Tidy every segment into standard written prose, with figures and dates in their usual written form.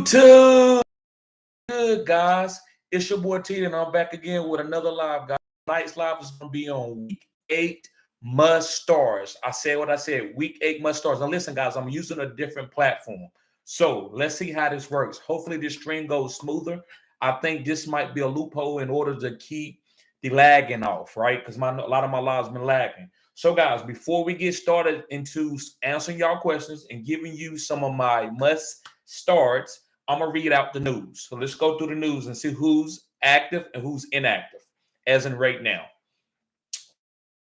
YouTube. Good, guys. It's your boy T, and I'm back again with another live, guys. Tonight's live is going to be on week 8 must stars. I said what I said, week 8 must stars. Now, listen, guys, I'm using a different platform. So let's see how this works. Hopefully, this stream goes smoother. I think this might be a loophole in order to keep the lagging off, right? Because a lot of my lives been lagging. So, guys, before we get started into answering y'all questions and giving you some of my must starts, I'm going to read out the news. So let's go through the news and see who's active and who's inactive, as in right now.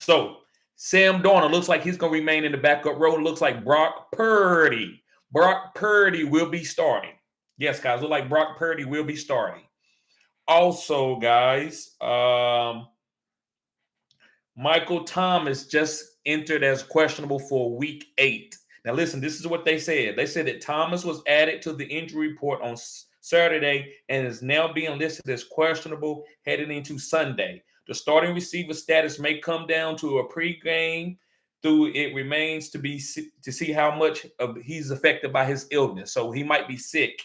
So Sam Darnold looks like he's going to remain in the backup role. It looks like Brock Purdy will be starting. Yes, guys, look like Brock Purdy will be starting. Also, guys, Michael Thomas just entered as questionable for week 8. Now, listen, this is what they said. They said that Thomas was added to the injury report on Saturday and is now being listed as questionable heading into Sunday. The starting receiver status may come down to a pregame. It remains to see how much he's affected by his illness. So he might be sick.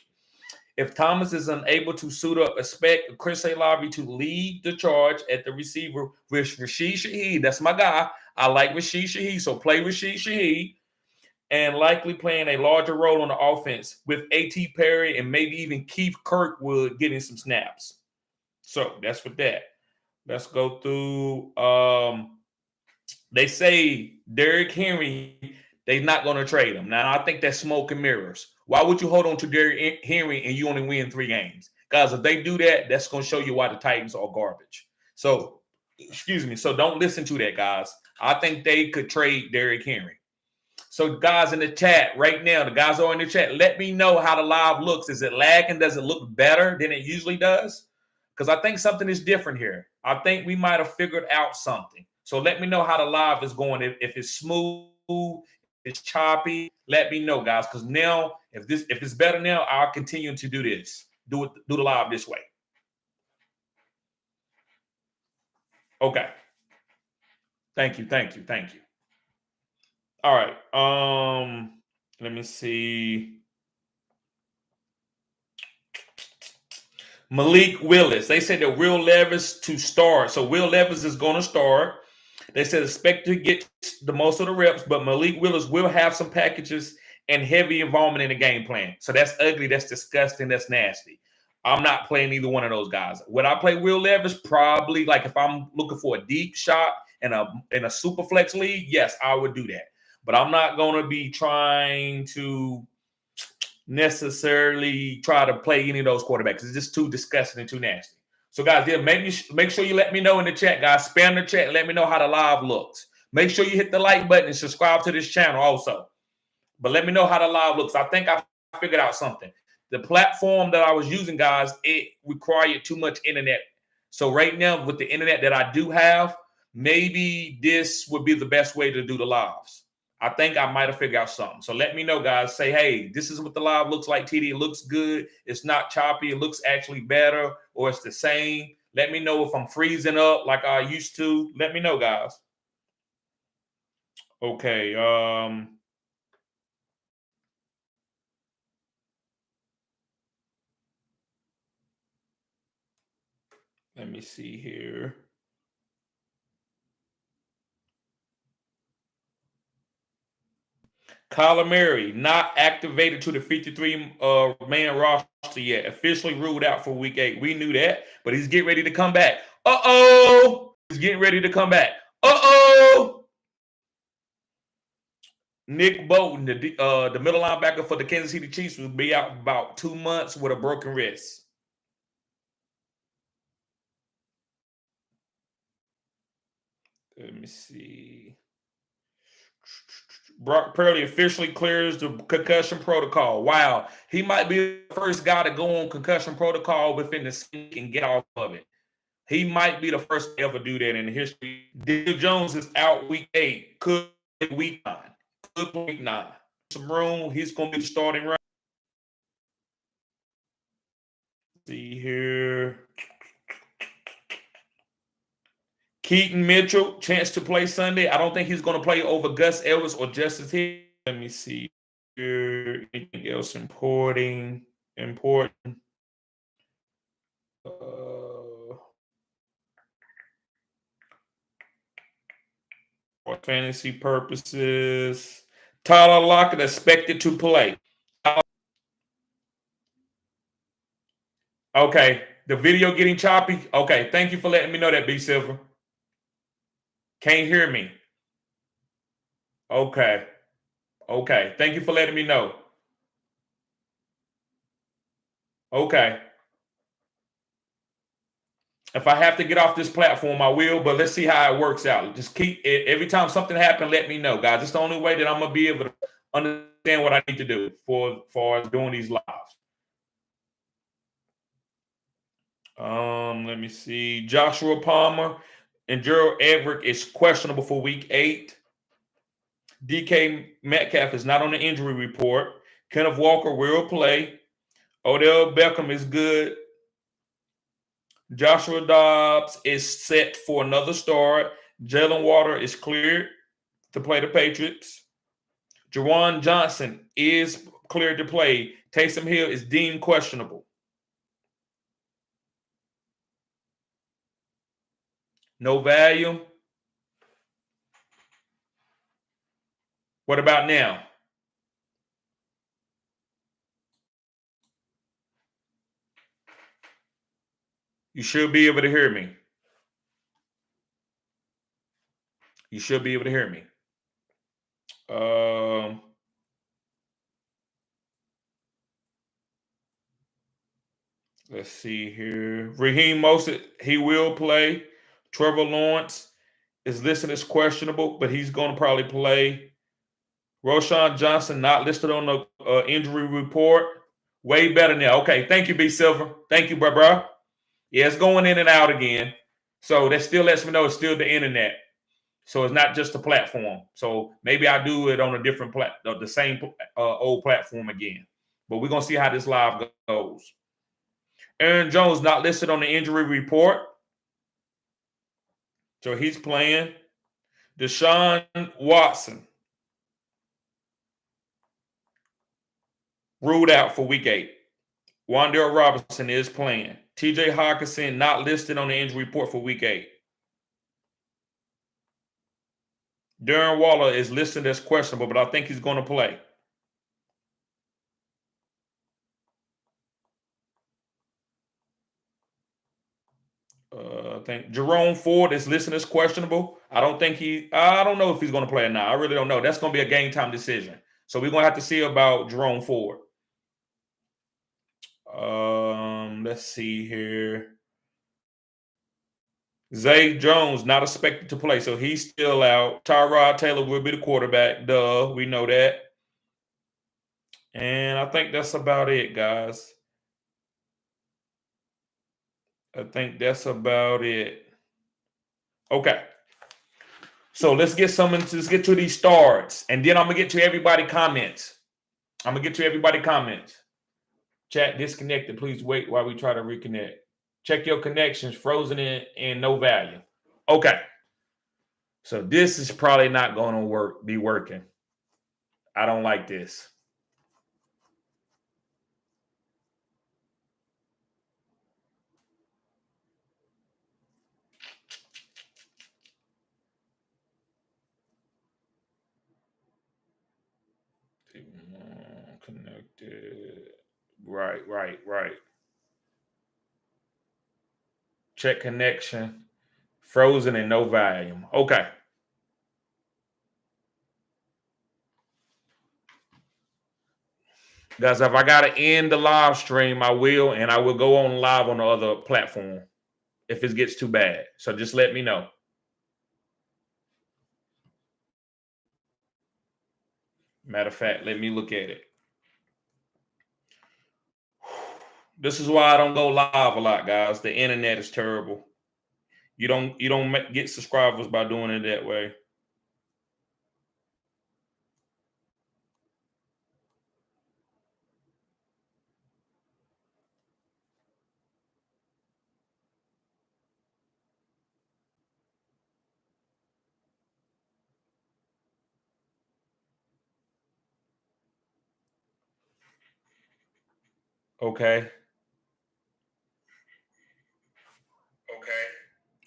If Thomas is unable to suit up, expect Chris Olave to lead the charge at the receiver with Rashid Shaheed. That's my guy. I like Rashid Shaheed, so play Rashid Shaheed. And likely playing a larger role on the offense with A.T. Perry and maybe even Keith Kirkwood getting some snaps. So that's with that. Let's go through. They say Derrick Henry, they're not going to trade him. Now, I think that's smoke and mirrors. Why would you hold on to Derrick Henry and you only win 3 games? Guys, if they do that, that's going to show you why the Titans are garbage. So, So don't listen to that, guys. I think they could trade Derrick Henry. So, guys in the chat right now, the guys are in the chat, let me know how the live looks. Is it lagging? Does it look better than it usually does? Because I think something is different here. I think we might have figured out something. So let me know how the live is going. If it's smooth, if it's choppy, let me know, guys. Because now, if it's better now, I'll continue to do this. Do the live this way. Okay. Thank you. All right. Let me see. Malik Willis. They said that Will Levis to start. So Will Levis is going to start. They said expect to get the most of the reps, but Malik Willis will have some packages and heavy involvement in the game plan. So that's ugly. That's disgusting. That's nasty. I'm not playing either one of those guys. Would I play Will Levis? Probably. Like if I'm looking for a deep shot in a super flex league, yes, I would do that. But I'm not going to be trying to necessarily try to play any of those quarterbacks. It's just too disgusting and too nasty. So, guys, yeah, make sure you let me know in the chat, guys. Spam the chat. Let me know how the live looks. Make sure you hit the like button and subscribe to this channel also. But let me know how the live looks. I think I figured out something. The platform that I was using, guys, it required too much internet. So right now, with the internet that I do have, maybe this would be the best way to do the lives. I think I might have figured out something. So let me know, guys. Say, hey, this is what the live looks like, TD. It looks good. It's not choppy. It looks actually better, or it's the same. Let me know if I'm freezing up like I used to. Let me know, guys. Okay. Let me see here. Kyler Murray not activated to the 53-man roster yet. Officially ruled out for week 8. We knew that, but he's getting ready to come back. He's getting ready to come back. Nick Bolton, the middle linebacker for the Kansas City Chiefs, will be out about 2 months with a broken wrist. Let me see. Brock Purdy officially clears the concussion protocol. Wow. He might be the first guy to go on concussion protocol within the season and get off of it. He might be the first to ever do that in the history. Daniel Jones is out week 8. Could play week 9. Could play week 9. Some room. He's going to be the starting right. See here. Keaton Mitchell, chance to play Sunday. I don't think he's going to play over Gus Edwards or Justice Hill. Let me see here. Anything else importing? important. For fantasy purposes, Tyler Lockett expected to play. Okay, the video getting choppy. Okay, thank you for letting me know that, B Silver. Can't hear me. Okay. Okay. Thank you for letting me know. Okay. If I have to get off this platform, I will, but let's see how it works out. Just keep it every time something happens, let me know, guys. It's the only way that I'm gonna be able to understand what I need to do for doing these lives. Let me see. Joshua Palmer and Gerald Everett is questionable for week 8. DK Metcalf is not on the injury report. Kenneth Walker will play. Odell Beckham is good. Joshua Dobbs is set for another start. Jalen Water is cleared to play the Patriots. Jawan Johnson is cleared to play. Taysom Hill is deemed questionable. No value. What about now? You should be able to hear me. You should be able to hear me. Let's see here. Raheem Mostert, he will play. Trevor Lawrence is listed as questionable, but he's going to probably play. Roshan Johnson not listed on the injury report. Way better now. Okay, thank you, B Silver. Thank you, bro. Yeah, it's going in and out again. So that still lets me know it's still the internet. So it's not just the platform. So maybe I do it on a different the same old platform again. But we're gonna see how this live goes. Aaron Jones not listed on the injury report. So he's playing. Deshaun Watson ruled out for week 8. Wan'Dale Robinson is playing. TJ Hawkinson not listed on the injury report for week 8. Darren Waller is listed as questionable, but I think he's going to play. I think Jerome Ford is listed as questionable. I don't know if he's going to play or not. I really don't know. That's going to be a game time decision. So we're going to have to see about Jerome Ford. Let's see here. Zay Jones not expected to play, so he's still out. Tyrod Taylor will be the quarterback. Duh, we know that. And I think that's about it, guys. I think that's about it. Okay. So let's get to these starts. And then I'm gonna get to everybody comments. Chat disconnected. Please wait while we try to reconnect. Check your connections, frozen in and no value. Okay. So this is probably not gonna be working. I don't like this. Connected. Right. Check connection. Frozen and no volume. Okay. Guys, if I gotta end the live stream, I will, and I will go on live on the other platform if it gets too bad. So just let me know. Matter of fact, let me look at it. This is why I don't go live a lot, guys. The internet is terrible. You don't get subscribers by doing it that way. Okay.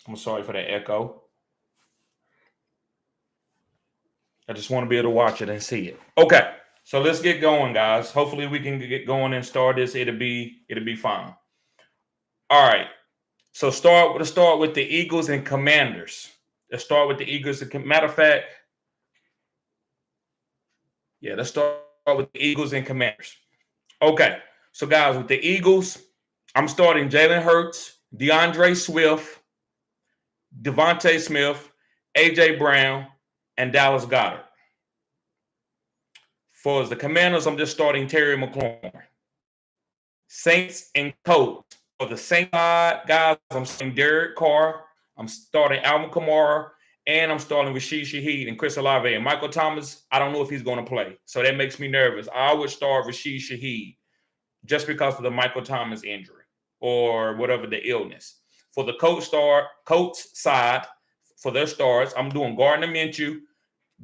I'm sorry for that echo. I just want to be able to watch it and see it. Okay. So let's get going, guys. Hopefully we can get going and start this. It'll be fine. All right. So let's start with the Eagles and Commanders. Let's start with the Eagles. Matter of fact, yeah, let's start with the Eagles and Commanders. Okay. So guys, with the Eagles, I'm starting Jalen Hurts, DeAndre Swift, Devontae Smith, AJ Brown, and Dallas Goedert. For the Commanders, I'm just starting Terry McLaurin. Saints and Colts. For the Saints side, guys, I'm starting Derek Carr. I'm starting Alvin Kamara. And I'm starting Rashid Shaheed and Chris Olave. And Michael Thomas, I don't know if he's going to play. So that makes me nervous. I would start Rashid Shaheed just because of the Michael Thomas injury or whatever the illness. For the Colts side, for their starts, I'm doing Gardner Minshew,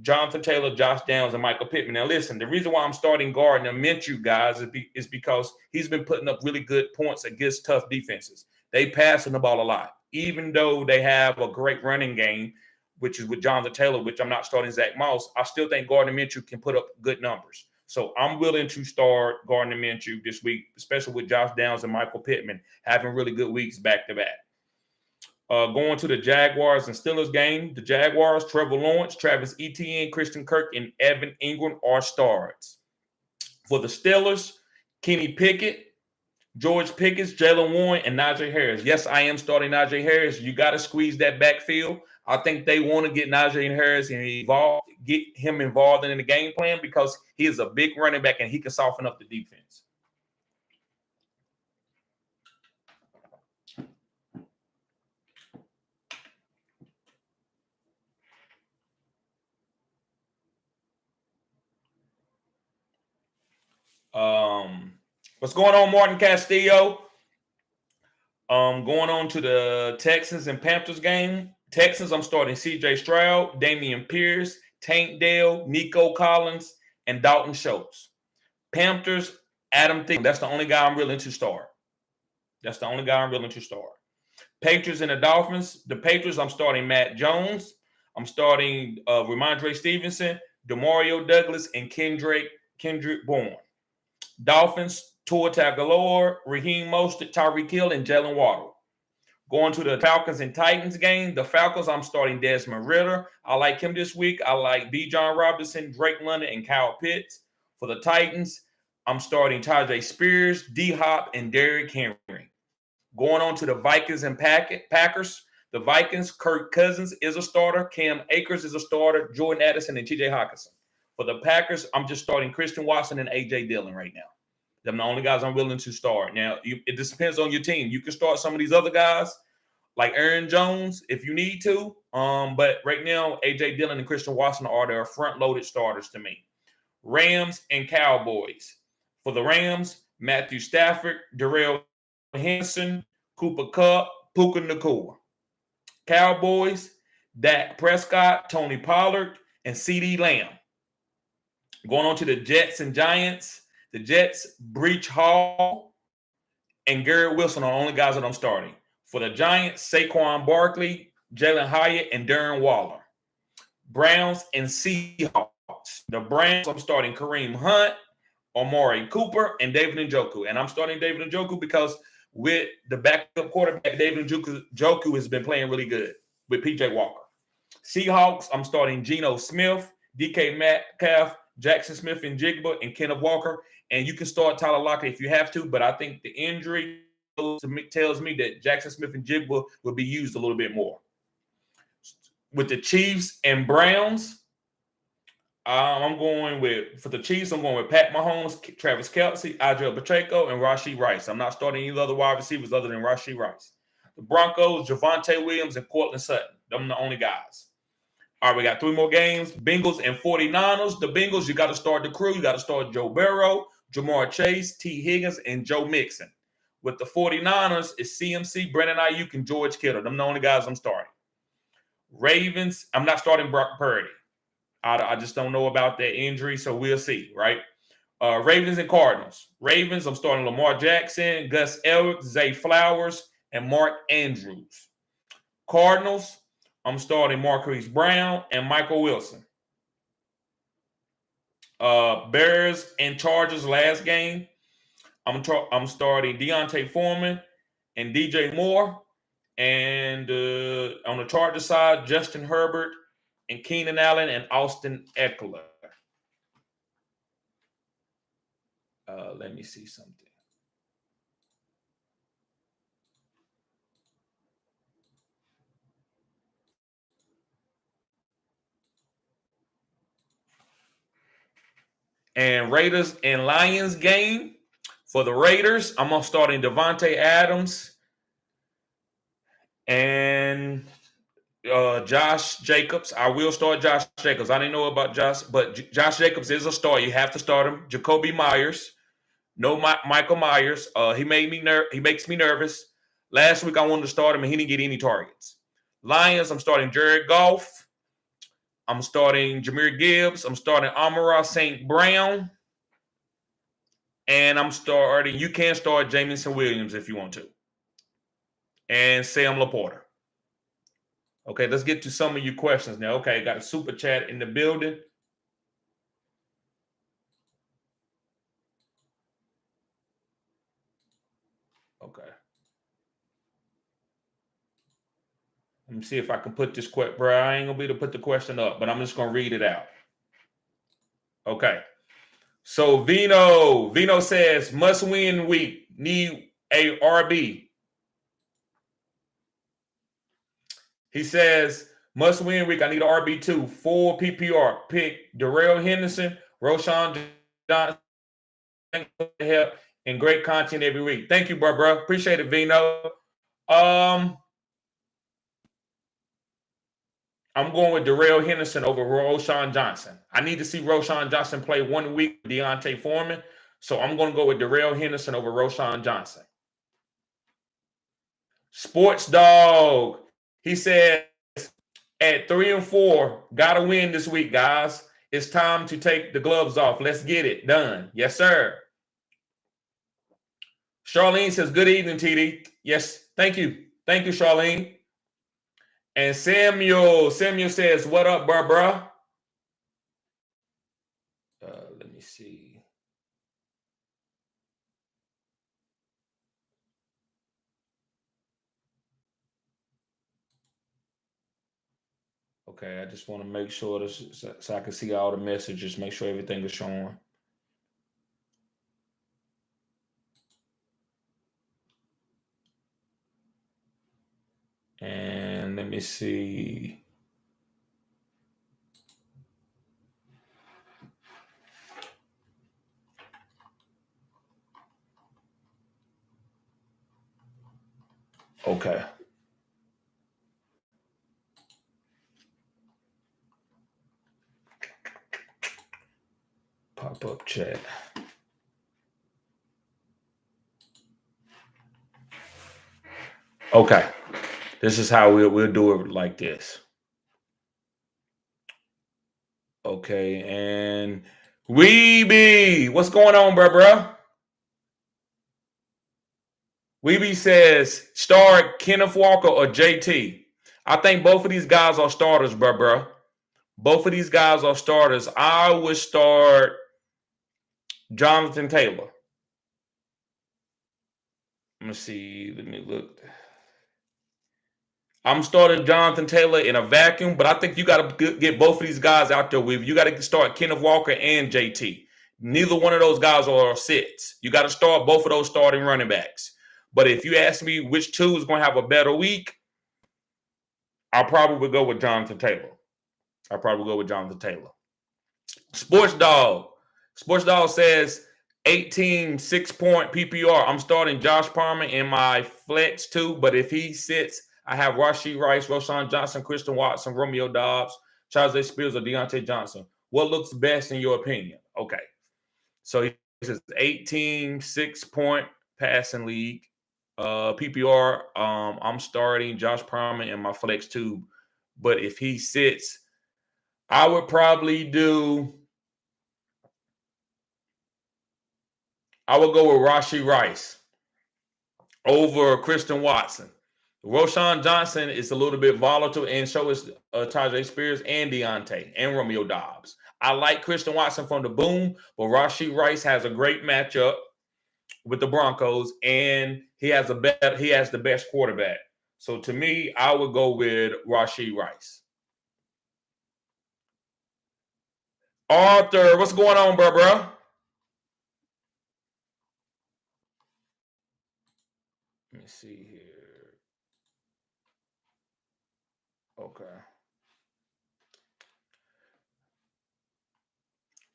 Jonathan Taylor, Josh Downs, and Michael Pittman. Now, listen, the reason why I'm starting Gardner Minshew, guys, is because he's been putting up really good points against tough defenses. They passing the ball a lot. Even though they have a great running game, which is with Jonathan Taylor, which I'm not starting Zach Moss, I still think Gardner Minshew can put up good numbers. So I'm willing to start Gardner Minshew this week, especially with Josh Downs and Michael Pittman having really good weeks back-to-back. Going to the Jaguars and Steelers game, the Jaguars, Trevor Lawrence, Travis Etienne, Christian Kirk, and Evan Ingram are starts. For the Steelers, Kenny Pickett, George Pickens, Jalen Warren, and Najee Harris. Yes, I am starting Najee Harris. You got to squeeze that backfield. I think they want to get Najee Harris and get him involved in the game plan because he is a big running back and he can soften up the defense. What's going on, Martin Castillo? Going on to the Texans and Panthers game. Texans, I'm starting C.J. Stroud, Damian Pierce, Tank Dell, Nico Collins, and Dalton Schultz. Panthers, Adam Thielen. That's the only guy I'm willing to start. Patriots and the Dolphins. The Patriots, I'm starting Matt Jones. I'm starting Ramondre Stevenson, Demario Douglas, and Kendrick Bourne. Dolphins, Tua Tagovailoa, Raheem Mostert, Tyreek Hill, and Jalen Waddle. Going to the Falcons and Titans game. The Falcons, I'm starting Desmond Ridder. I like him this week. I like Bijan Robinson, Drake London, and Kyle Pitts. For the Titans, I'm starting Tajay Spears, D-Hop, and Derrick Henry. Going on to the Vikings and Packers. The Vikings, Kirk Cousins is a starter. Cam Akers is a starter. Jordan Addison and TJ Hockenson. For the Packers, I'm just starting Christian Watson and A.J. Dillon right now. They're the only guys I'm willing to start. Now, it just depends on your team. You can start some of these other guys like Aaron Jones if you need to. But right now, A.J. Dillon and Christian Watson are their front-loaded starters to me. Rams and Cowboys. For the Rams, Matthew Stafford, Darrell Henderson, Cooper Kupp, Puka Nacua. Cowboys, Dak Prescott, Tony Pollard, and CeeDee Lamb. Going on to the Jets and Giants. The Jets, Breach Hall, and Garrett Wilson are the only guys that I'm starting. For the Giants, Saquon Barkley, Jalen Hyatt, and Darren Waller. Browns and Seahawks. The Browns, I'm starting Kareem Hunt, Amari Cooper, and David Njoku. And I'm starting David Njoku because with the backup quarterback, David Njoku has been playing really good with P.J. Walker. Seahawks, I'm starting Geno Smith, DK Metcalf, Jackson Smith and Jigba, and Kenneth Walker. And you can start Tyler Lockett if you have to, but I think the injury tells me that Jackson Smith and Jigba will be used a little bit more. With the Chiefs and Browns, for the Chiefs, I'm going with Pat Mahomes, Travis Kelce, Adriel Pacheco, and Rashee Rice. I'm not starting any other wide receivers other than Rashee Rice. The Broncos, Javonte Williams, and Cortland Sutton. Them are the only guys. All right, we got 3 more games. Bengals and 49ers. The Bengals, you got to start the crew. You got to start Joe Burrow, Jamar Chase, T. Higgins, and Joe Mixon. With the 49ers, it's CMC, Brandon Ayuk, and George Kittle. Them the only guys I'm starting. Ravens, I'm not starting Brock Purdy. I just don't know about that injury, so we'll see, right? Ravens and Cardinals. Ravens, I'm starting Lamar Jackson, Gus Edwards, Zay Flowers, and Mark Andrews. Cardinals, I'm starting Marquise Brown and Michael Wilson. Bears and Chargers last game. I'm starting Deontay Foreman and DJ Moore. And on the Chargers side, Justin Herbert and Keenan Allen and Austin Eckler. Let me see something. And Raiders and Lions game. For the Raiders, I'm starting Devontae Adams and Josh Jacobs. I will start Josh Jacobs. I didn't know about Josh, but Josh Jacobs is a star. You have to start him. Jacoby Myers. No Michael Myers. He makes me nervous. Last week I wanted to start him and he didn't get any targets. Lions, I'm starting Jared Goff. I'm starting Jahmyr Gibbs. I'm starting Amon-Ra St. Brown. And you can start Jameson Williams if you want to. And Sam Laporta. Okay, let's get to some of your questions now. Okay, got a super chat in the building. Okay. Let me see if I can put this question. Bro, I ain't going to be able to put the question up, but I'm just going to read it out. Okay. So Vino says, must win week, need a RB. He says, must win week, I need an RB2, full PPR. Pick Darrell Henderson, Roshan Johnson, help, and great content every week. Thank you, bro. Appreciate it, Vino. I'm going with Darrell Henderson over Roshan Johnson. I need to see Roshan Johnson play 1 week with Deontay Foreman. So I'm going to go with Darrell Henderson over Roshan Johnson. Sports Dog. He says, at 3-4, gotta win this week, guys. It's time to take the gloves off. Let's get it done. Yes, sir. Charlene says, good evening, TD. Yes, thank you. Thank you, Charlene. And Samuel says, what up, bruh? Let me see. Okay, I just want to make sure this, so I can see all the messages, make sure everything is showing. And let me see. Okay. Pop-up chat. Okay. This is how we'll do it like this. Okay, and Weeby, what's going on, bruh? Weeby says, start Kenneth Walker or JT. I think both of these guys are starters, bruh. Both of these guys are starters. I would start Jonathan Taylor. Let me see. Let me look. I'm starting Jonathan Taylor in a vacuum, but I think you got to get both of these guys out there with you. You got to start Kenneth Walker and JT. Neither one of those guys are sits. You got to start both of those starting running backs. But if you ask me which two is going to have a better week, I'll probably go with Jonathan Taylor. Sports Dog says 18 6-point PPR. I'm starting Josh Palmer in my flex too, but if he sits, I have Rashee Rice, Roshan Johnson, Christian Watson, Romeo Doubs, Charles Spears, or Deontay Johnson. What looks best in your opinion? Okay. So he says 18 6-point passing league. PPR, I'm starting Josh Palmer in my flex too. But if he sits, I would probably do I would go with Rashee Rice over Christian Watson. Roshan Johnson is a little bit volatile, and so is Tajay Spears and Deontay and Romeo Dobbs. I like Christian Watson from the boom, but Rashee Rice has a great matchup with the Broncos, and he has the best quarterback. So to me, I would go with Rashee Rice. Arthur, what's going on, bro? Let me see here. Okay.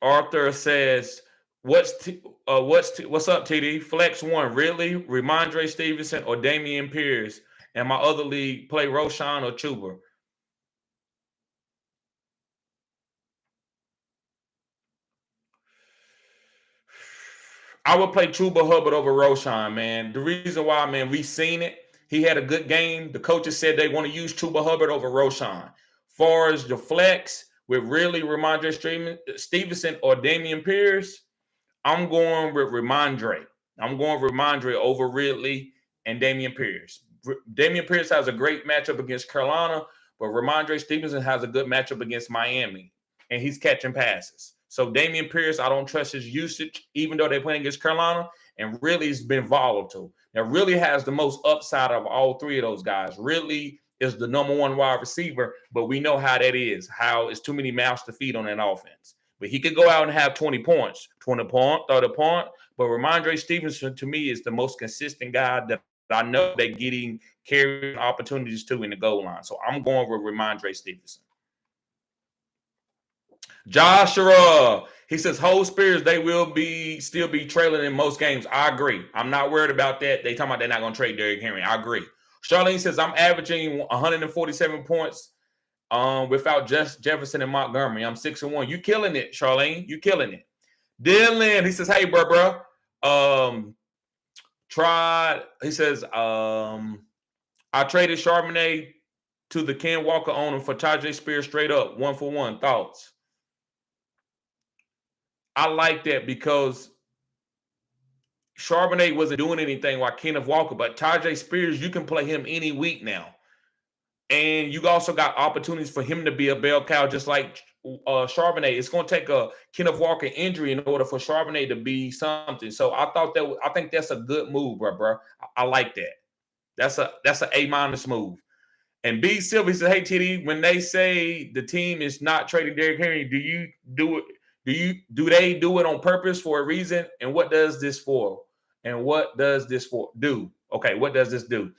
Arthur says, what's up, TD? Flex one, really? Ramondre Stevenson or Damian Pierce? And my other league, play Roshan or Chuba? I would play Chuba Hubbard over Roshan, man. The reason why, man, we seen it. He had a good game. The coaches said they want to use Chuba Hubbard over Roshan. Far as the flex with really Ramondre Stevenson or Damian Pierce, I'm going with Ramondre. I'm going with Ramondre over Ridley and Damian Pierce. Damian Pierce has a great matchup against Carolina, but Ramondre Stevenson has a good matchup against Miami, and he's catching passes. So Damian Pierce, I don't trust his usage, even though they're playing against Carolina, and Ridley's been volatile. Now, Ridley has the most upside of all three of those guys. Ridley is the number one wide receiver, but we know how that is, how it's too many mouths to feed on that offense. But he could go out and have 20 points, 20 point, 30 point. But Ramondre Stevenson, to me, is the most consistent guy that I know they're getting carrying opportunities to in the goal line. So I'm going with Ramondre Stevenson. Joshua, he says, Whole Spears, they will still be trailing in most games. I agree. I'm not worried about that. They talking about they're not going to trade Derrick Henry. I agree. Charlene says, I'm averaging 147 points without just Jefferson and Montgomery. I'm 6-1. You killing it, Charlene. You killing it. Dylan, he says, hey, bro. He says, I traded Charbonnet to the Ken Walker owner for Tajay Spears straight up, 1-for-1. Thoughts? I like that because Charbonnet wasn't doing anything while Kenneth Walker, but Tajay Spears, you can play him any week now. And you also got opportunities for him to be a bell cow, just like Charbonnet. It's going to take a Kenneth Walker injury in order for Charbonnet to be something. So I think that's a good move, bro. I like that. That's an A- move. And B Silver said, "Hey TD, when they say the team is not trading Derrick Henry, do you do it? Do they do it on purpose for a reason? And what does this for? And what does this do? Okay, what does this do?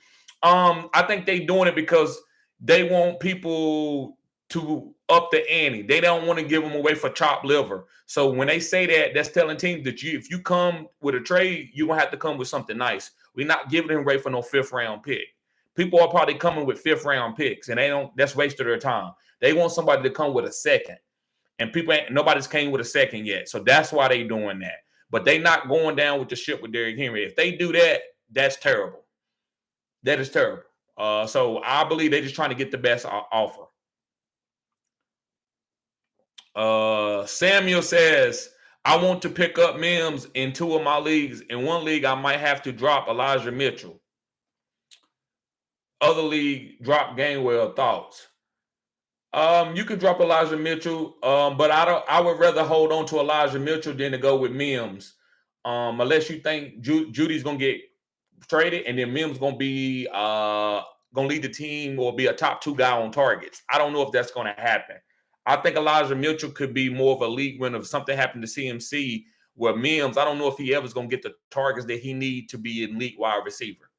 I think they doing it because they want people to up the ante. They don't want to give them away for chopped liver. So when they say that, that's telling teams that if you come with a trade, you're gonna have to come with something nice. We're not giving them away for no 5th round pick. People are probably coming with 5th round picks, and that's wasted their time. They want somebody to come with a second. And nobody's came with a second yet. So that's why they doing that. But they not going down with the ship with Derrick Henry. If they do that, that's terrible. That is terrible. So I believe they're just trying to get the best offer. Samuel says, I want to pick up Mims in 2 of my leagues. In one league, I might have to drop Elijah Mitchell. Other league, drop Gainwell. Thoughts? You could drop Elijah Mitchell, but I would rather hold on to Elijah Mitchell than to go with Mims. Unless you think Judy's gonna get traded and then Mims gonna be gonna lead the team or be a top 2 guy on targets. I don't know if that's gonna happen. I think Elijah Mitchell could be more of a league winner if something happened to CMC. Where Mims, I don't know if he ever's gonna get the targets that he need to be an elite wide receiver.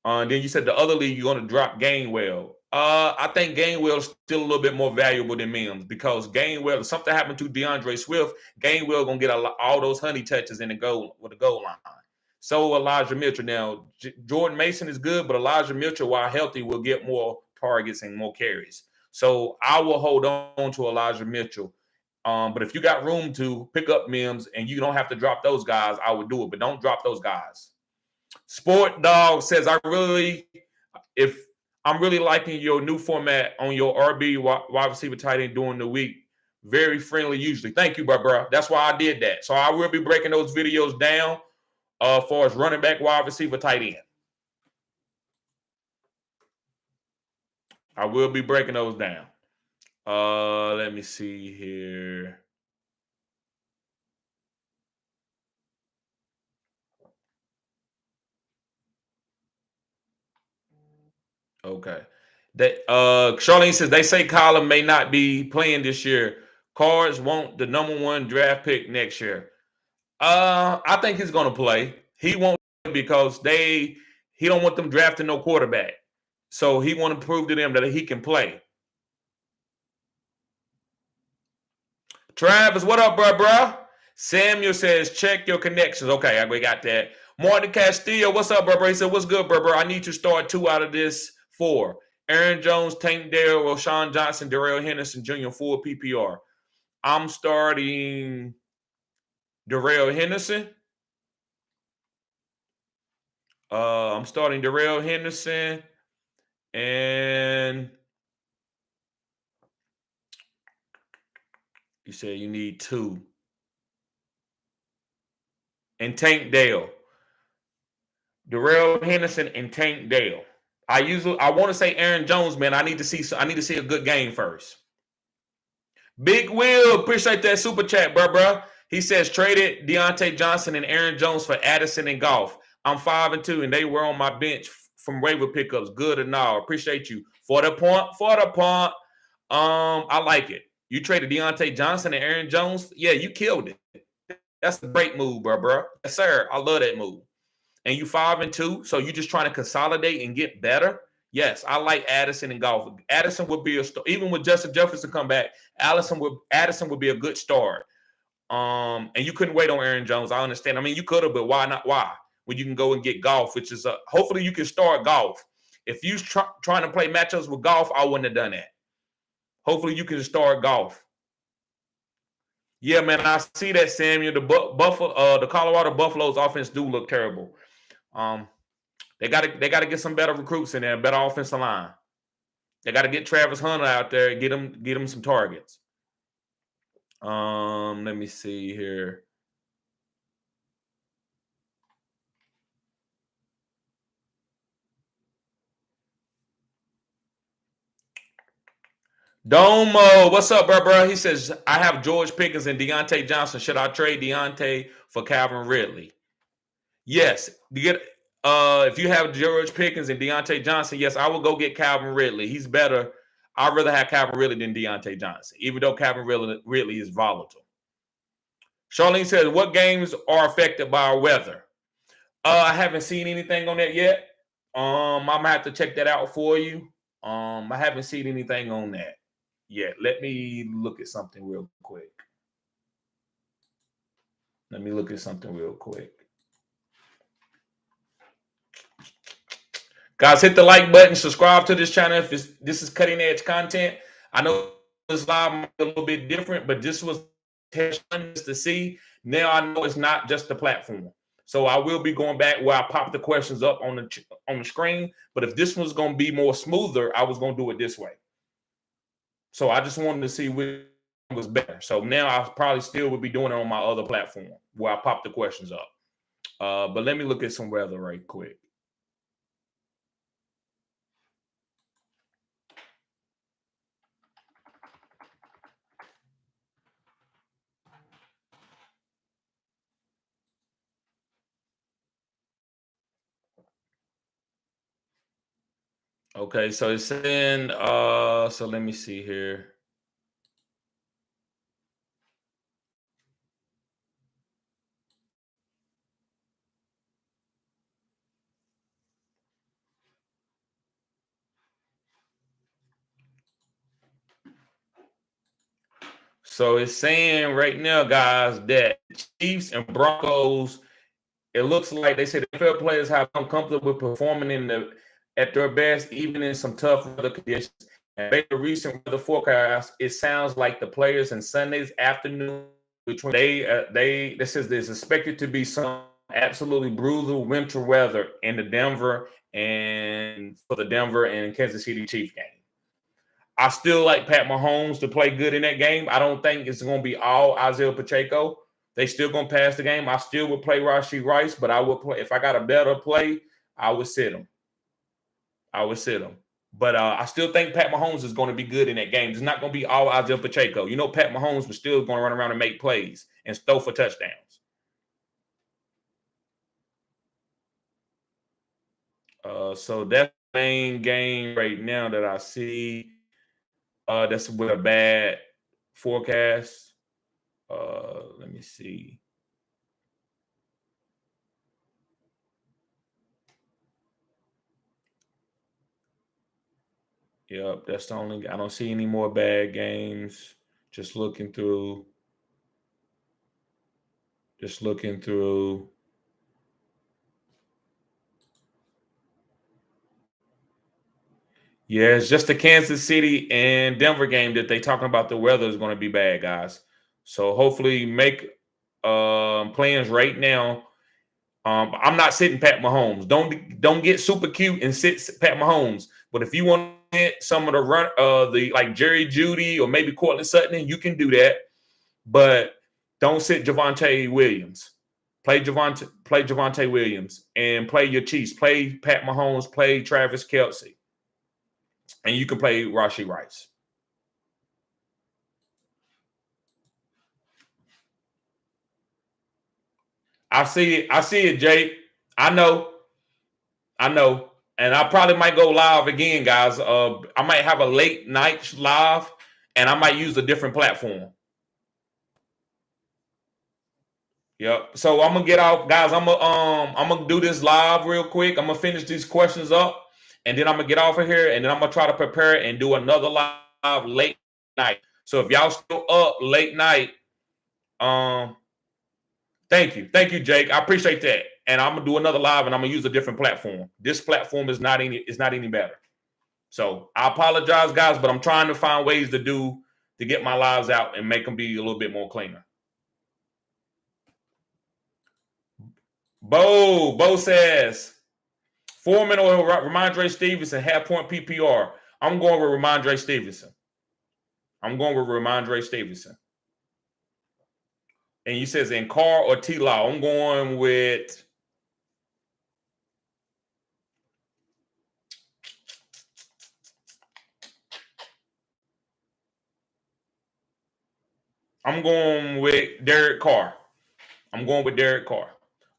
Then you said the other league you're gonna drop Gainwell. I think Gainwell is still a little bit more valuable than Mims because Gainwell, if something happened to DeAndre Swift, Gainwell gonna get all those honey touches in the goal line. So Elijah Mitchell. Now Jordan Mason is good, but Elijah Mitchell, while healthy, will get more targets and more carries. So I will hold on to Elijah Mitchell. But if you got room to pick up Mims and you don't have to drop those guys, I would do it. But don't drop those guys. Sport Dog says, I'm really liking your new format on your RB wide receiver tight end during the week. Very friendly usually. Thank you, bro. That's why I did that. So I will be breaking those videos down for as running back, wide receiver, tight end. I will be breaking those down. Let me see here. Okay. Charlene says they say Colin may not be playing this year. Cards want the #1 draft pick next year. I think he's gonna play. He won't because he don't want them drafting no quarterback. So he want to prove to them that he can play. Travis, what up, bro? Samuel says, check your connections. Okay, we got that. Martin Castillo, what's up, bro? He said, what's good, bro? I need to start 2 out of this 4. Aaron Jones, Tank Dale, Roshan Johnson, Darrell Henderson Jr., 4 PPR. I'm starting Darrell Henderson. I'm starting Darrell Henderson. And you said you need 2. And Tank Dale. Darrell Henderson and Tank Dale. I want to say Aaron Jones, man. I need to see a good game first. Big Will, appreciate that super chat, bro. He says traded Deontay Johnson and Aaron Jones for Addison and Goff. I'm 5-2, and they were on my bench from waiver pickups. Good and all. Appreciate you for the point. I like it. You traded Deontay Johnson and Aaron Jones. Yeah, you killed it. That's a great move, bro. Yes, sir. I love that move. And you 5-2, so you're just trying to consolidate and get better. Yes, I like Addison and Goff. Addison would be even with Justin Jefferson come back. Addison would be a good start. And you couldn't wait on Aaron Jones. I understand. I mean, you could have, but why not? Why? When you can go and get Goff, which is hopefully you can start Goff. If you trying to play matchups with Goff, I wouldn't have done that. Hopefully you can start Goff. Yeah, man, I see that, Samuel. The Colorado Buffaloes offense do look terrible. They got to get some better recruits in there, better offensive line. They got to get Travis Hunter out there and get him some targets. Let me see here. Domo, what's up, bro? He says, I have George Pickens and Deontay Johnson. Should I trade Deontay for Calvin Ridley? Yes. If you have George Pickens and Deontay Johnson, yes, I will go get Calvin Ridley. He's better. I'd rather have Calvin Ridley than Deontay Johnson, even though Calvin Ridley is volatile. Charlene says, what games are affected by weather? I haven't seen anything on that yet. I'm gonna have to check that out for you. I haven't seen anything on that yet. Let me look at something real quick. Guys, hit the like button, subscribe to this channel if this is cutting edge content. I know this live a little bit different, but this was to see. Now I know it's not just the platform. So I will be going back where I pop the questions up on the screen. But if this one's going to be more smoother, I was going to do it this way. So I just wanted to see which was better. So now I probably still would be doing it on my other platform where I pop the questions up. But let me look at some weather right quick. Okay, so it's saying, so let me see here. So it's saying right now, guys, that Chiefs and Broncos, it looks like they say the NFL players have come comfortable with performing at their best, even in some tough weather conditions. And based on recent weather forecast, it sounds like the players in Sunday's afternoon between this is expected to be some absolutely brutal winter weather in the Denver and Kansas City Chiefs game. I still like Pat Mahomes to play good in that game. I don't think it's going to be all Isaiah Pacheco. They still going to pass the game. I still would play Rashee Rice, but I would play if I got a better play, I would sit him. But I still think Pat Mahomes is going to be good in that game. It's not going to be all Isaiah Pacheco. You know, Pat Mahomes was still going to run around and make plays and throw for touchdowns. So that's the main game right now that I see. That's with a bad forecast. Let me see. Yep, that's the only. I don't see any more bad games. Just looking through. Yeah, it's just the Kansas City and Denver game that they talking about the weather is going to be bad, guys. So hopefully make plans right now. I'm not sitting Pat Mahomes. Don't get super cute and sit Pat Mahomes. But if you want to get some of the run, the like Jerry Jeudy or maybe Cortland Sutton, you can do that. But don't sit Javonte Williams. Play Javonte Williams and play your Chiefs. Play Pat Mahomes. Play Travis Kelce. And you can play Rashee Rice. I see it, Jake. I know. And I probably might go live again, guys. I might have a late night live, and I might use a different platform. Yep. So I'm gonna get off, guys. I'm gonna do this live real quick. I'm gonna finish these questions up, and then I'm gonna get off of here, and then I'm gonna try to prepare and do another live late night. So if y'all still up late night, thank you, Jake. I appreciate that. And I'm gonna do another live, and I'm gonna use a different platform. This platform is not any better. So I apologize, guys, but I'm trying to find ways to get my lives out and make them be a little bit more cleaner. Bo says Foreman or Ramondre Stevenson, half point PPR. I'm going with Ramondre Stevenson. And he says in Carr or T-Law. I'm going with Derek Carr.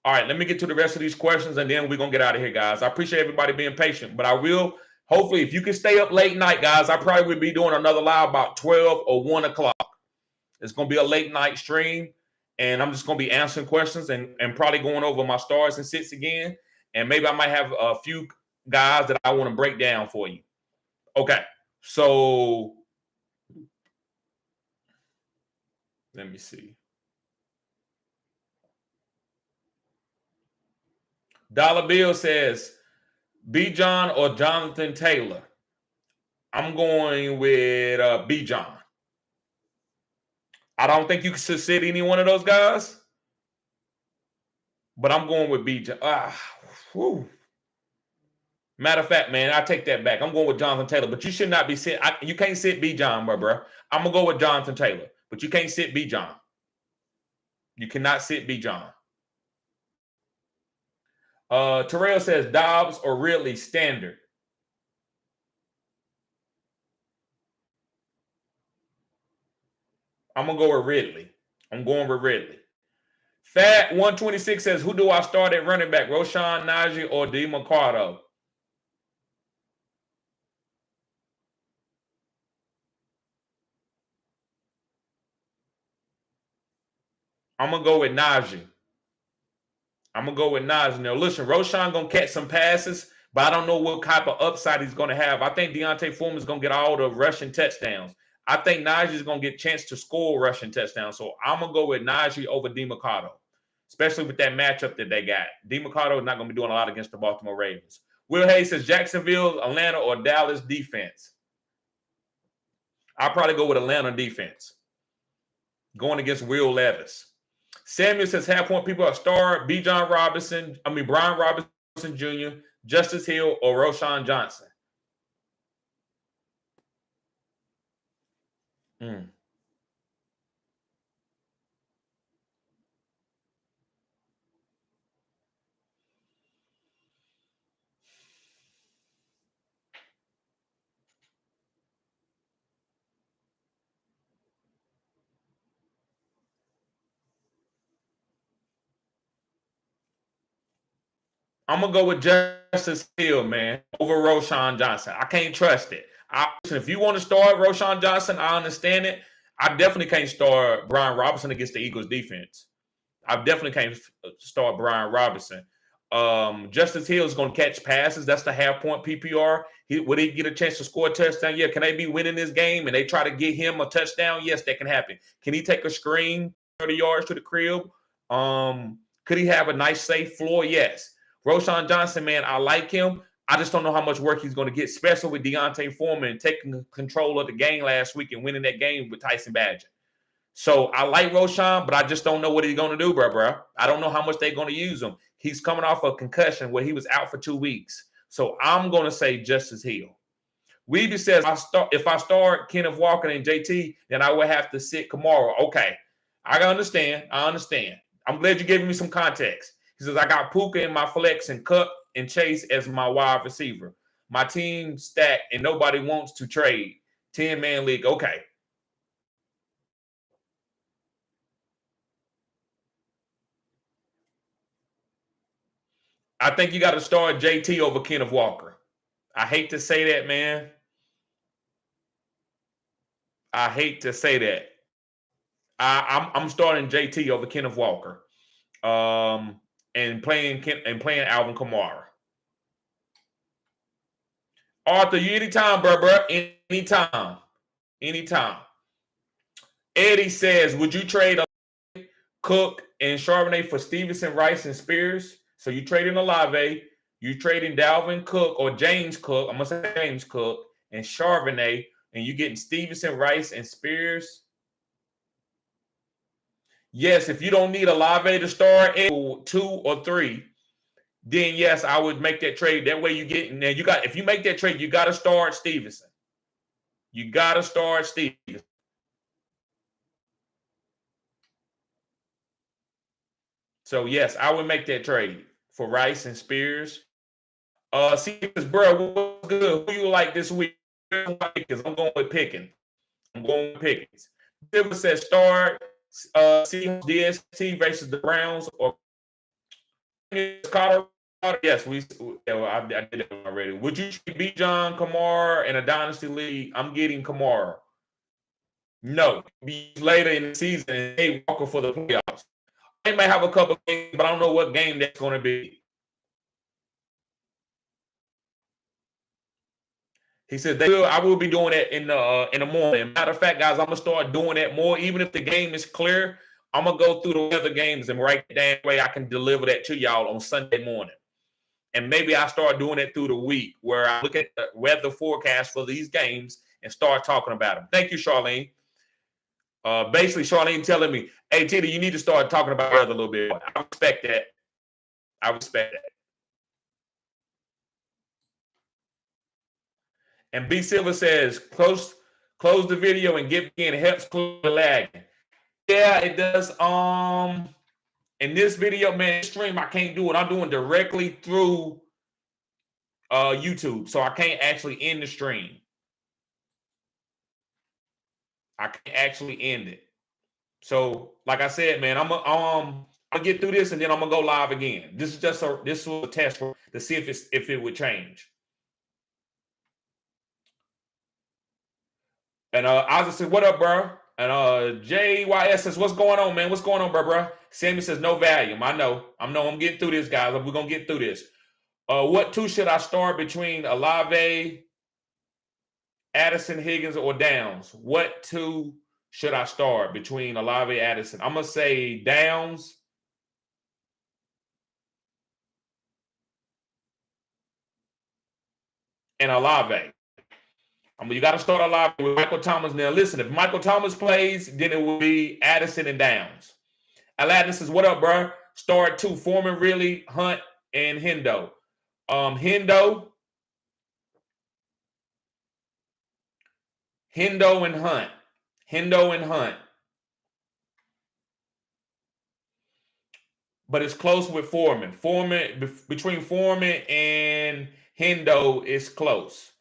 All right, let me get to the rest of these questions, and then we're going to get out of here, guys. I appreciate everybody being patient, but I will, hopefully, if you can stay up late night, guys, I probably will be doing another live about 12 or 1 o'clock. It's going to be a late night stream, and I'm just going to be answering questions and probably going over my stars and sits again, and maybe I might have a few guys that I want to break down for you. Okay, so let me see. Dollar Bill says, Bijan or Jonathan Taylor? I'm going with Bijan. I don't think you should sit any one of those guys, but I'm going with Bijan. Matter of fact, man, I take that back. I'm going with Jonathan Taylor, but you should not be sitting. You can't sit Bijan, bro. I'm going to go with Jonathan Taylor, but you can't sit Bijan. You cannot sit Bijan. Terrell says Dobbs or Ridley standard. I'm going to go with Ridley. Fat 126 says, who do I start at running back? Roshan, Najee, or DeMarcado? I'm going to go with Najee. Now, listen, Roshan going to catch some passes, but I don't know what type of upside he's going to have. I think Deontay Foreman is going to get all the rushing touchdowns. I think Najee is going to get a chance to score rushing touchdowns. So I'm going to go with Najee over DeMarcado, especially with that matchup that they got. DeMarcado is not going to be doing a lot against the Baltimore Ravens. Will Hayes says Jacksonville, Atlanta, or Dallas defense. I'll probably go with Atlanta defense. Going against Will Levis. Samuel says half point people are star Brian Robinson Jr., Justice Hill, or Roshan Johnson. Mm. I'm gonna go with Justice Hill, man, over Roshan Johnson. I can't trust it. Listen, if you want to start Roshan Johnson, I understand it. I definitely can't start Brian Robinson against the Eagles defense. I definitely can't start Brian Robinson. Justice Hill is going to catch passes. That's the half point PPR. Would he get a chance to score a touchdown? Yeah. Can they be winning this game and they try to get him a touchdown? Yes, that can happen. Can he take a screen 30 yards to the crib? Could he have a nice safe floor? Yes. Roshan Johnson, man, I like him. I just don't know how much work he's going to get, especially with Deontay Foreman taking control of the game last week and winning that game with Tyson Badger. So I like Roshan, but I just don't know what he's going to do, bro. I don't know how much they're going to use him. He's coming off a concussion where he was out for 2 weeks. So I'm going to say Justice Hill. Weeby says, if I start Kenneth Walker and JT, then I would have to sit Kamara. Okay. I understand. I'm glad you're giving me some context. He says, I got Puka in my flex and Cup and Chase as my wide receiver. My team stacked and nobody wants to trade. 10-man league. Okay. I think you got to start JT over Kenneth Walker. I hate to say that, man. I hate to say that. I'm starting JT over Kenneth Walker, and playing Alvin Kamara. Arthur, you anytime, bro. Anytime. Eddie says, would you trade Cook and Charbonnet for Stevenson, Rice, and Spears? So you trading Olave, you trading Dalvin Cook or James Cook. I'm gonna say James Cook and Charbonnet, and you getting Stevenson, Rice, and Spears. Yes, if you don't need Olave to start 2 or 3, then yes, I would make that trade. That way you get now. If you make that trade, you got to start Stevenson. You got to start Stevenson. So yes, I would make that trade for Rice and Spears. See, bro, what's good? Who you like this week? I'm going with Pickens. Silver says start Seahawks DST versus the Browns or Colorado. Yes, I did it already. Would you beat John Kamara in a dynasty league? I'm getting Kamara. No, be later in the season and hey Walker for the playoffs. They may have a couple games, but I don't know what game that's going to be. He said I will be doing that in the morning. Matter of fact, guys, I'm gonna start doing that more. Even if the game is clear, I'm gonna go through the other games and write that way I can deliver that to y'all on Sunday morning. And maybe I start doing it through the week where I look at the weather forecast for these games and start talking about them. Thank you, Charlene. Basically, Charlene telling me, hey, Tita, you need to start talking about weather a little bit. I respect that. And B Silver says, close the video and get in. It helps clear the lag. Yeah, it does. In this video, man, stream, I can't do it. I'm doing directly through YouTube. So I can't actually end the stream. I can't actually end it. So, like I said, man, I'm gonna get through this and then I'm gonna go live again. This is just this was a test to see if it would change. And Ozzy said, "What up, bro?" And JYS says, "What's going on, man? What's going on, bro?" Sammy says, "No volume." I'm getting through this, guys. We're gonna get through this. What 2 should I start between Olave, Addison, Higgins, or Downs? What 2 should I start between Olave, Addison? I'm gonna say Downs. And Olave. You got to start Olave with Michael Thomas. Now, listen, if Michael Thomas plays, then it will be Addison and Downs. Aladdin says, what up, bro? Start 2, Foreman, really, Hunt, and Hendo. Hendo and Hunt. Hendo and Hunt. But it's close with Foreman. Between Foreman and Hendo is close.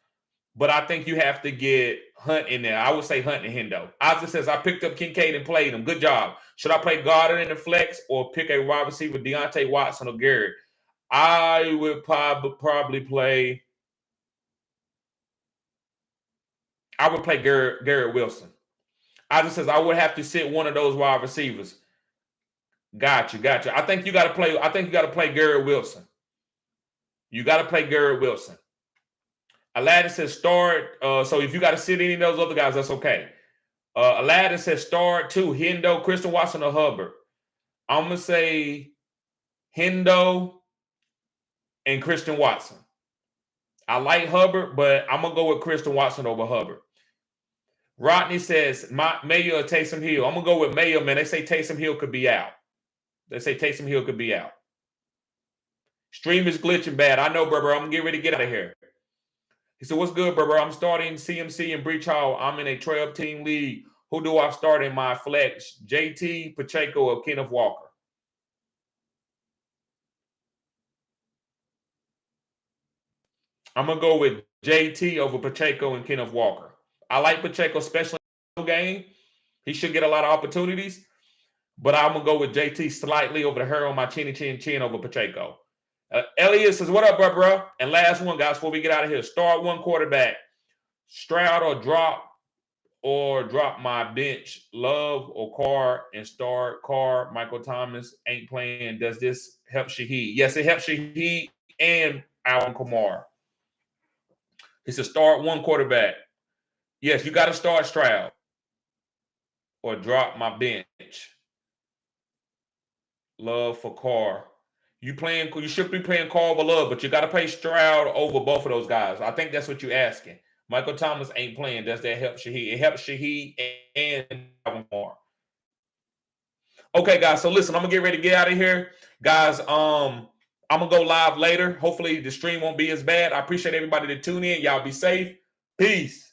But I think you have to get Hunt in there. I would say Hunt and Hendo. Ozzy says, I picked up Kincaid and played him. Good job. Should I play Goddard in the flex or pick a wide receiver, Deontay Watson or Garrett? I would probably play. I would play Garrett Wilson. Ozzy says, I would have to sit one of those wide receivers. Gotcha. I think you got to play Garrett Wilson. You got to play Garrett Wilson. Aladdin says start. So if you got to sit any of those other guys, that's okay. Aladdin says start too. Hendo, Christian Watson, or Hubbard. I'm gonna say Hendo and Christian Watson. I like Hubbard, but I'm gonna go with Christian Watson over Hubbard. Rodney says Mayo or Taysom Hill. I'm gonna go with Mayo, man. They say Taysom Hill could be out. Stream is glitching bad. I know, brother. I'm gonna get ready to get out of here. He said, what's good, brother? I'm starting CMC and Breach Hall. I'm in a 12-team league. Who do I start in my flex? JT, Pacheco, or Kenneth Walker? I'm going to go with JT over Pacheco and Kenneth Walker. I like Pacheco, especially in the game. He should get a lot of opportunities. But I'm going to go with JT slightly over the hair on my chin over Pacheco. Elliot says, what up, bro? And last one, guys, before we get out of here. Start one quarterback. Stroud or drop my bench. Love or Carr and start Carr. Michael Thomas ain't playing. Does this help Shaheed? Yes, it helps Shaheed and Alvin Kamara. He said start one quarterback. Yes, you got to start Stroud or drop my bench. Love for Carr. You should be playing Carr over Love, but you got to play Stroud over both of those guys. I think that's what you're asking. Michael Thomas ain't playing. Does that help Shaheed? It helps Shaheed and Alvin Kamara. Okay, guys. So listen, I'm gonna get ready to get out of here, guys. I'm gonna go live later. Hopefully, the stream won't be as bad. I appreciate everybody that tune in. Y'all be safe. Peace.